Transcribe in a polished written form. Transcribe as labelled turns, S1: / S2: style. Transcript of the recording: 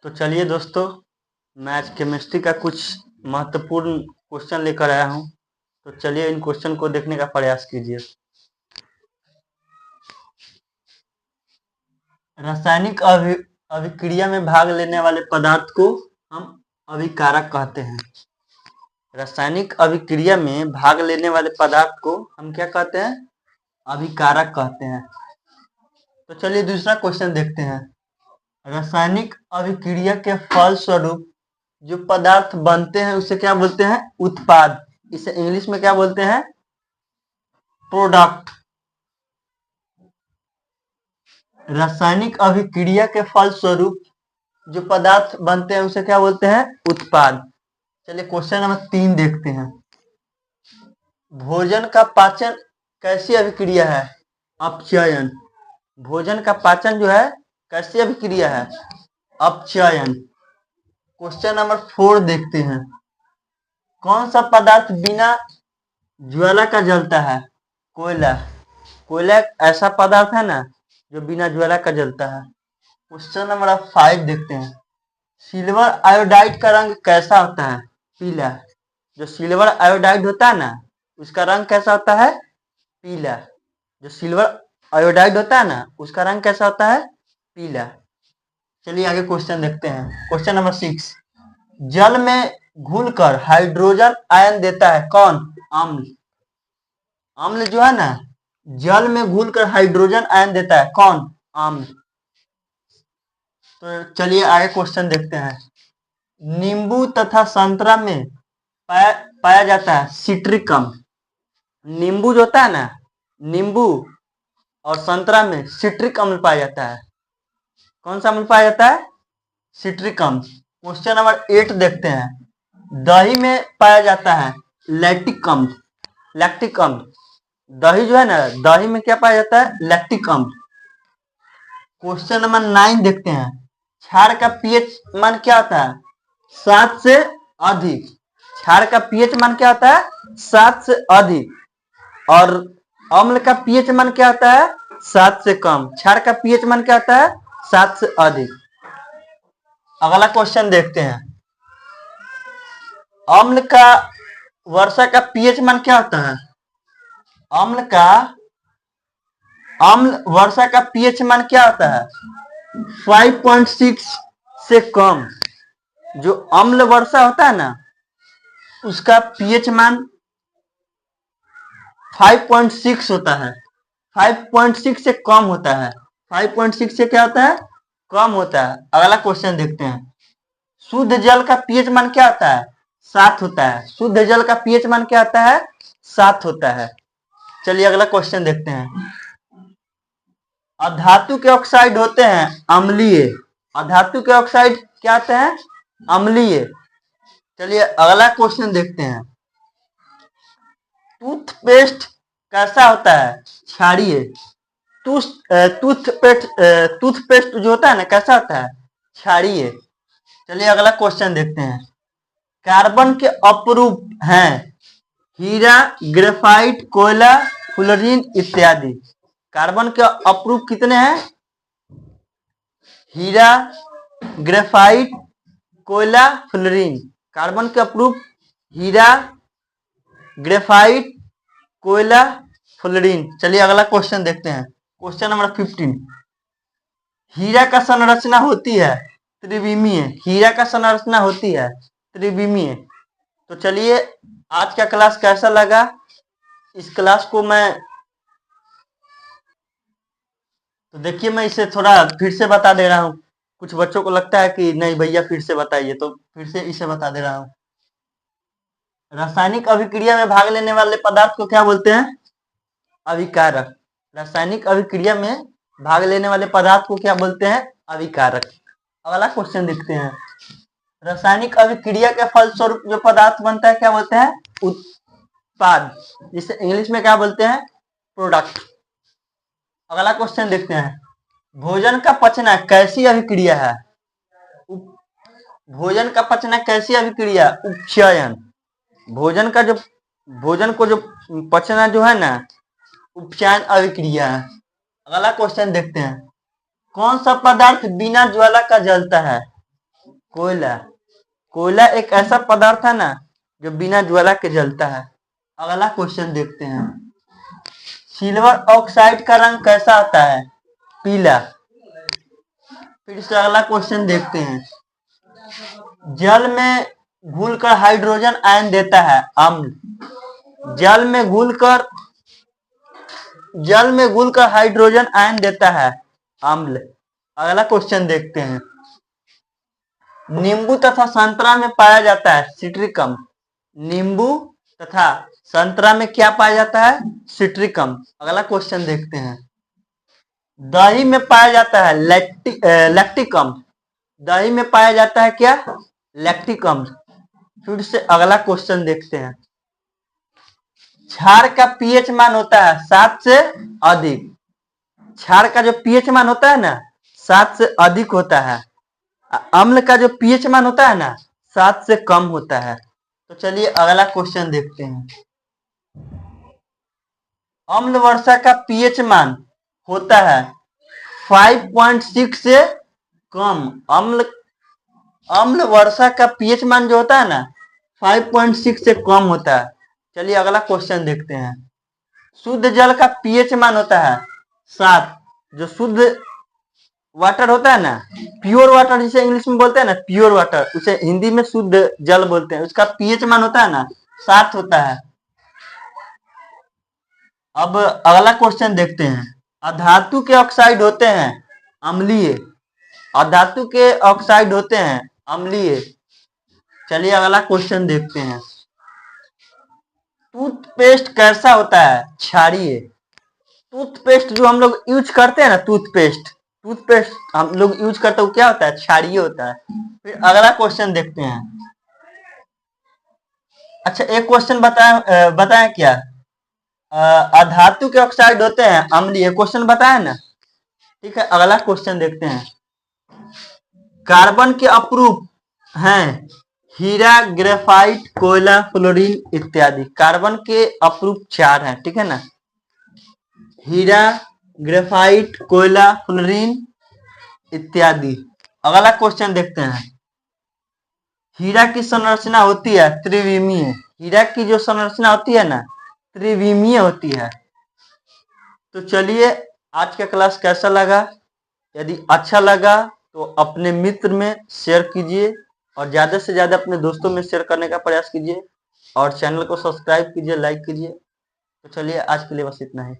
S1: तो चलिए दोस्तों, मैं आज केमिस्ट्री का कुछ महत्वपूर्ण क्वेश्चन लेकर आया हूं। तो चलिए इन क्वेश्चन को देखने का प्रयास कीजिए। रासायनिक अभिक्रिया में भाग लेने वाले पदार्थ को हम अभिकारक कहते हैं। रासायनिक अभिक्रिया में भाग लेने वाले पदार्थ को हम क्या कहते हैं? अभिकारक कहते हैं। तो चलिए दूसरा क्वेश्चन देखते हैं। रासायनिक अभिक्रिया के फलस्वरूप जो पदार्थ बनते हैं उसे क्या बोलते हैं? उत्पाद। इसे इंग्लिश में क्या बोलते हैं? प्रोडक्ट। रासायनिक अभिक्रिया के फलस्वरूप जो पदार्थ बनते हैं उसे क्या बोलते हैं? उत्पाद। चलिए क्वेश्चन नंबर 3 देखते हैं। भोजन का पाचन कैसी अभिक्रिया है? अपचयन। भोजन का पाचन जो है कैसी अभिक्रिया है? अपचयन। क्वेश्चन नंबर 4 देखते हैं। कौन सा पदार्थ बिना ज्वाला का जलता है? कोयला। कोयला एक ऐसा पदार्थ है ना जो बिना ज्वाला का जलता है। क्वेश्चन नंबर 5 देखते हैं। सिल्वर आयोडाइड का रंग कैसा होता है? पीला। जो सिल्वर आयोडाइड होता है ना उसका रंग कैसा होता है? पीला। जो सिल्वर आयोडाइड होता है ना उसका रंग कैसा होता है? पीला। चलिए आगे क्वेश्चन देखते हैं। Question number 6। जल में घुलकर हाइड्रोजन आयन देता है कौन? अम्ल। अम्ल जो है ना जल में घुलकर हाइड्रोजन आयन देता है कौन? अम्ल। तो चलिए आगे क्वेश्चन देखते हैं। नींबू तथा संतरा में पाया जाता है सिट्रिक अम्ल। नींबू जो होता है ना, नींबू और संतरा में सिट्रिक अम्ल पाया जाता है। कौन सा अम्ल पाया जाता है? सिट्रिक अम्ल। क्वेश्चन नंबर 8 देखते हैं। दही में पाया जाता है लैक्टिक अम्ल। लैक्टिक अम्ल। दही जो है ना, दही में क्या पाया जाता है? लैक्टिक अम्ल। क्वेश्चन नंबर 9 देखते हैं। क्षार का पीएच मान क्या होता है? 7 से अधिक। क्षार का पीएच मान क्या होता है? 7 से अधिक। और अम्ल का पीएच मान क्या होता है? 7 से कम। क्षार का पीएच मान क्या होता है? 7 से अधिक। अगला क्वेश्चन देखते हैं। अम्ल का वर्षा का पीएच मान क्या होता है? अम्ल वर्षा का पीएच मान क्या होता है? 5.6 से कम। जो अम्ल वर्षा होता है ना उसका पीएच मान 5.6 होता है। 5.6 से कम होता है। 5.6 से क्या होता है? कम होता है। अगला क्वेश्चन देखते हैं। शुद्ध जल का पीएच मान क्या होता है? 7 होता है। शुद्ध जल का पीएच मान क्या होता है? 7 होता है। चलिए अगला क्वेश्चन देखते हैं। अधातु के ऑक्साइड होते हैं अम्लीय। अधातु के ऑक्साइड क्या होते हैं? अम्लीय। चलिए अगला क्वेश्चन देखते हैं। टूथपेस्ट कैसा होता है? क्षारीय। टूथपेस्ट जो होता है ना कैसा होता है? क्षारीय। चलिए अगला क्वेश्चन देखते हैं। कार्बन के अपरूप हैं हीरा, ग्रेफाइट, कोयला, फ्लोरीन इत्यादि। कार्बन के अपरूप कितने हैं? हीरा, ग्रेफाइट, कोयला, फ्लोरीन। कार्बन के अपरूप हीरा, ग्रेफाइट, कोयला, फ्लोरीन। चलिए अगला क्वेश्चन देखते हैं। Question number 15। हीरा का संरचना होती है त्रिविमीय। हीरा का संरचना होती है त्रिविमीय। तो चलिए आज का क्लास कैसा लगा? इस क्लास को तो देखिए मैं इसे थोड़ा फिर से बता दे रहा हूँ। कुछ बच्चों को लगता है कि नहीं भैया फिर से बताइए, तो फिर से इसे बता दे रहा हूँ। रासायनिक अभिक्रिया में भाग लेने वाले पदार्थ को क्या बोलते हैं? अभिकारक। रासायनिक अभिक्रिया में भाग लेने वाले पदार्थ को क्या बोलते हैं? अभिकारक। अगला क्वेश्चन देखते हैं। रासायनिक अभिक्रिया के फलस्वरूप जो पदार्थ बनता है क्या बोलते हैं? उत्पाद। जिसे इंग्लिश में क्या बोलते हैं? प्रोडक्ट। अगला क्वेश्चन देखते हैं। भोजन का पचना कैसी अभिक्रिया है? भोजन का पचना कैसी अभिक्रिया? उपचयन। भोजन को जो पचना जो है ना उपचयन अभिक्रिया है। अगला क्वेश्चन देखते हैं। कौन सा पदार्थ बिना ज्वाला का जलता है? कोयला। कोयला एक ऐसा पदार्थ है ना जो बिना ज्वाला के जलता है। अगला क्वेश्चन देखते हैं। सिल्वर ऑक्साइड का रंग कैसा होता है? पीला। फिर से अगला क्वेश्चन देखते हैं। जल में घुलकर हाइड्रोजन आयन देता है अम्ल। जल में घुलकर हाइड्रोजन आयन देता है अम्ल। अगला क्वेश्चन देखते हैं। नींबू तथा संतरा में पाया जाता है सिट्रिक अम्ल। नींबू तथा संतरा में क्या पाया जाता है? सिट्रिक अम्ल। अगला क्वेश्चन देखते हैं। दही में पाया जाता है लैक्टिक अम्ल। दही में पाया जाता है क्या? लैक्टिक अम्ल। फिर से अगला क्वेश्चन देखते हैं। क्षार का पीएच मान होता है 7 से अधिक। क्षार का जो पीएच मान होता है ना 7 से अधिक होता है। अम्ल का जो पीएच मान होता है ना 7 से कम होता है। तो चलिए अगला क्वेश्चन देखते हैं। अम्ल वर्षा का पीएच मान होता है 5.6 से कम। अम्ल वर्षा का पीएच मान जो होता है ना 5.6 से कम होता है। चलिए अगला क्वेश्चन देखते हैं। शुद्ध जल का पीएच मान होता है 7। जो शुद्ध वाटर होता है ना, प्योर वाटर जिसे इंग्लिश में बोलते हैं ना, प्योर वाटर, उसे हिंदी में शुद्ध जल बोलते हैं। उसका पीएच मान होता है ना 7 होता है। अब अगला क्वेश्चन देखते हैं। अधातु के ऑक्साइड होते हैं अम्लीय। अधातु के ऑक्साइड होते हैं अम्लीय। चलिए अगला क्वेश्चन देखते हैं। टूथपेस्ट कैसा होता है? क्षारीय। टूथपेस्ट जो हम लोग यूज करते हैं ना, टूथपेस्ट हम लोग यूज करते हैं, वो क्या होता है? क्षारीय होता है। फिर अगला क्वेश्चन देखते हैं। अच्छा एक क्वेश्चन बताएं क्या? अधातु के ऑक्साइड होते हैं अम्लीय, क्वेश्चन बताया ना। ठीक है अगला क्वेश्चन देखते हैं। कार्बन के अपरूप हैं हीरा, ग्रेफाइट, कोयला, फ्लोरीन इत्यादि। कार्बन के अपरूप 4 हैं, ठीक है ना। हीरा, ग्रेफाइट, कोयला, फ्लोरीन इत्यादि। अगला क्वेश्चन देखते हैं। हीरा की संरचना होती है त्रिविमीय। हीरा की जो संरचना होती है ना त्रिविमीय होती है। तो चलिए आज का क्लास कैसा लगा? यदि अच्छा लगा तो अपने मित्र में शेयर कीजिए और ज़्यादा से ज़्यादा अपने दोस्तों में शेयर करने का प्रयास कीजिए और चैनल को सब्सक्राइब कीजिए, लाइक कीजिए। तो चलिए आज के लिए बस इतना ही।